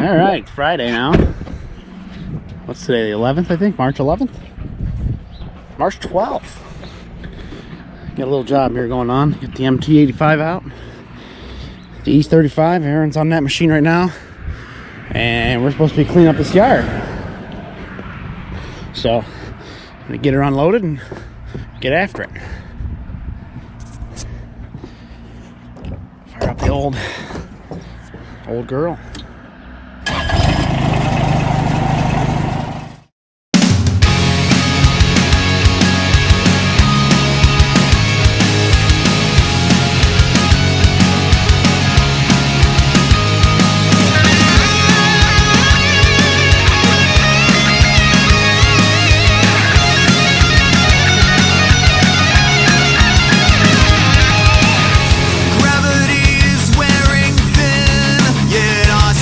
All right, Friday now. What's today, the 11th, I think? March 11th? March 12th. Got a little job here going on. Get the MT85 out. The East 35, Aaron's on that machine right now. And we're supposed to be cleaning up this yard. So, I'm gonna get her unloaded and get after it. Fire up the old girl. Gravity is wearing thin, yet I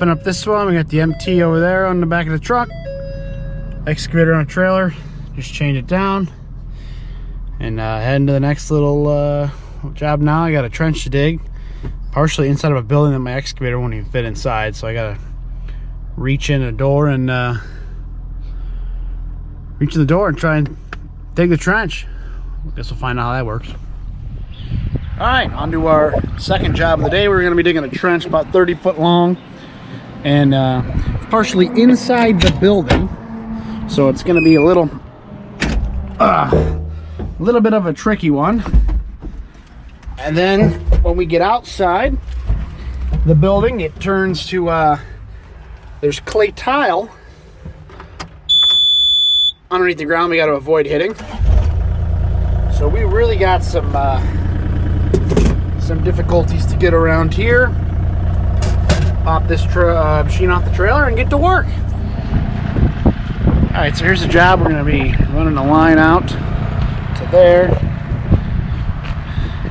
Popping up this one, we got the MT over there on the back of the truck. Excavator on a trailer. Just change it down. And heading to the next little job now. I got a trench to dig. Partially inside of a building that my excavator won't even fit inside. So I gotta reach in the door and try and dig the trench. Guess we'll find out how that works. All right, on to our second job of the day. We're gonna be digging a trench about 30 foot long and partially inside the building. So it's gonna be a little bit of a tricky one. And then when we get outside the building, it turns to, there's clay tile underneath the ground we got to avoid hitting. So we really got some difficulties to get around here. Pop this machine off the trailer and get to work. All right, so here's the job. We're going to be running a line out to there,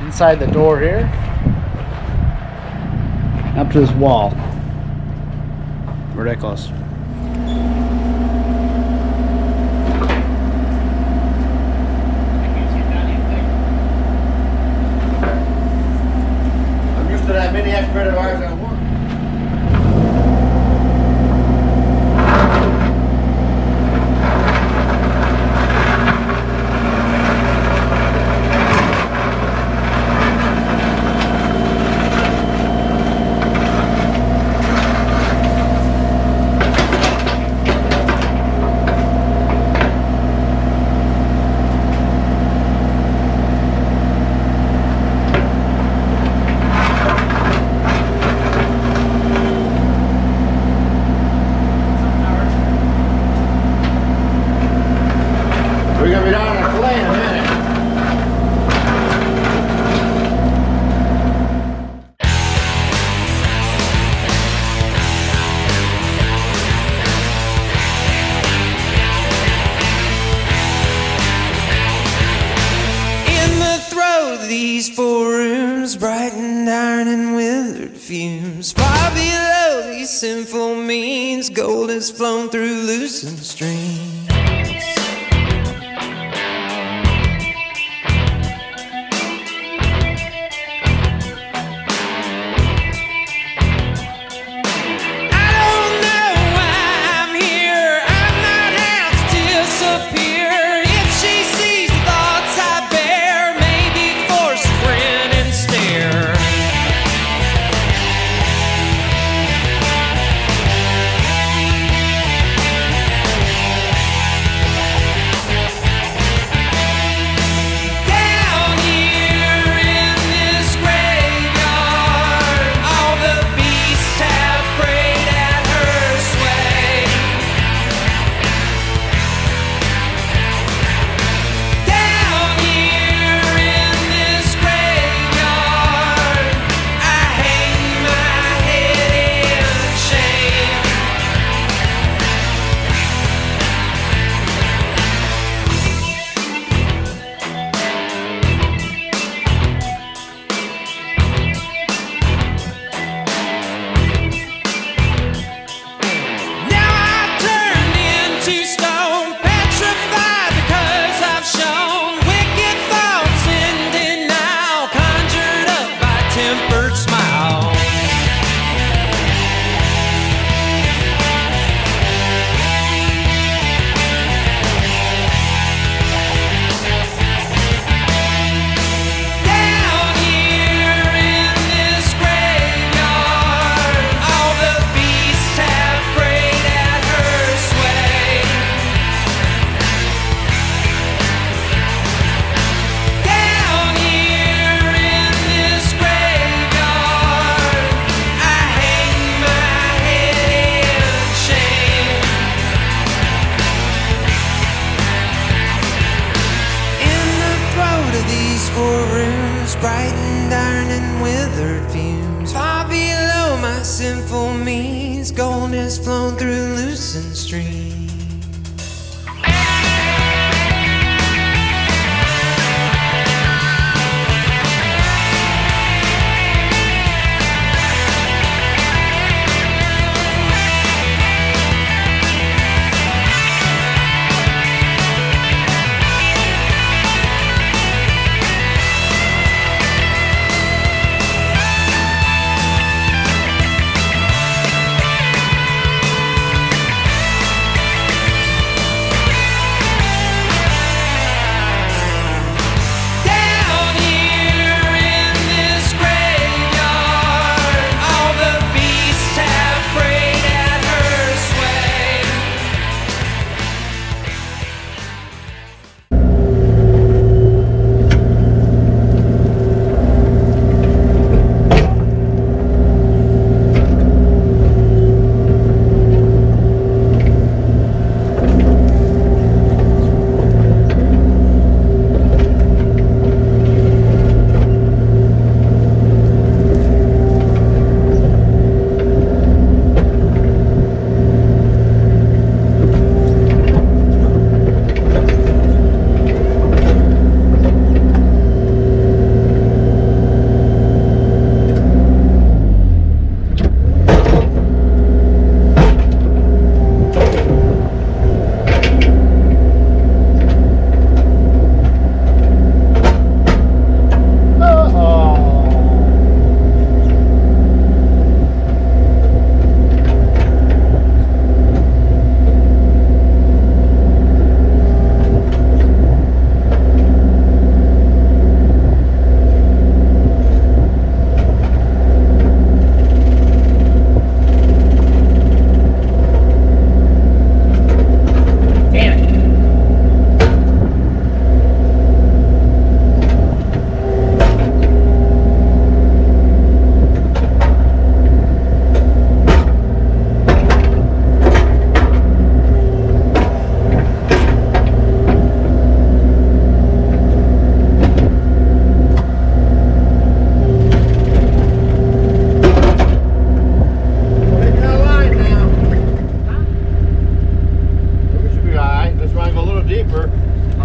inside the door here, up to this wall. Ridiculous. I'm used to that mini excavator ours at work. We're gonna be down in a clay in a minute. In the throes of these 4 rooms, brightened iron and withered fumes, far below these sinful means, gold has flown through loosened streams. Brightened iron and withered fumes, far below my sinful means, gold has flown through loosened streams.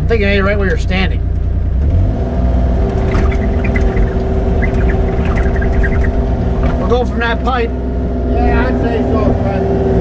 I'm thinking, hey, right where you're standing. We'll go from that pipe. Yeah, I'd say so, but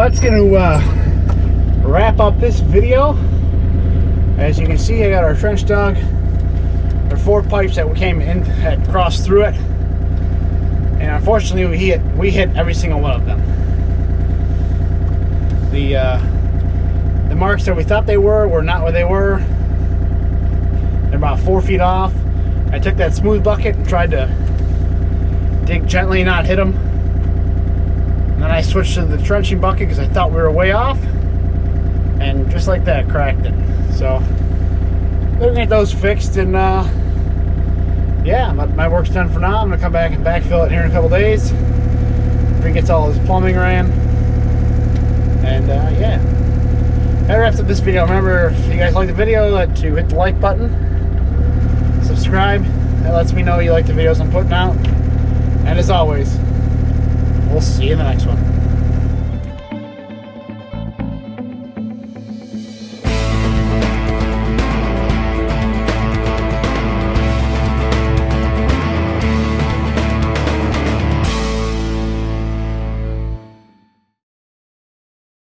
that's going to wrap up this video. As you can see, I got our trench dug. There are 4 pipes that we came in, had crossed through it, and unfortunately we hit every single one of them. The marks that we thought they were not where they were. They're about 4 feet off. I took that smooth bucket and tried to dig gently, not hit them. And then I switched to the trenching bucket because I thought we were way off, and just like that, cracked it. So we're gonna get those fixed, and yeah, my work's done for now. I'm gonna come back and backfill it here in a couple days. He gets all his plumbing ran, and yeah. That wraps up this video. Remember, if you guys like the video, to hit the like button, subscribe. That lets me know you like the videos I'm putting out. And as always, we'll see you in the next one.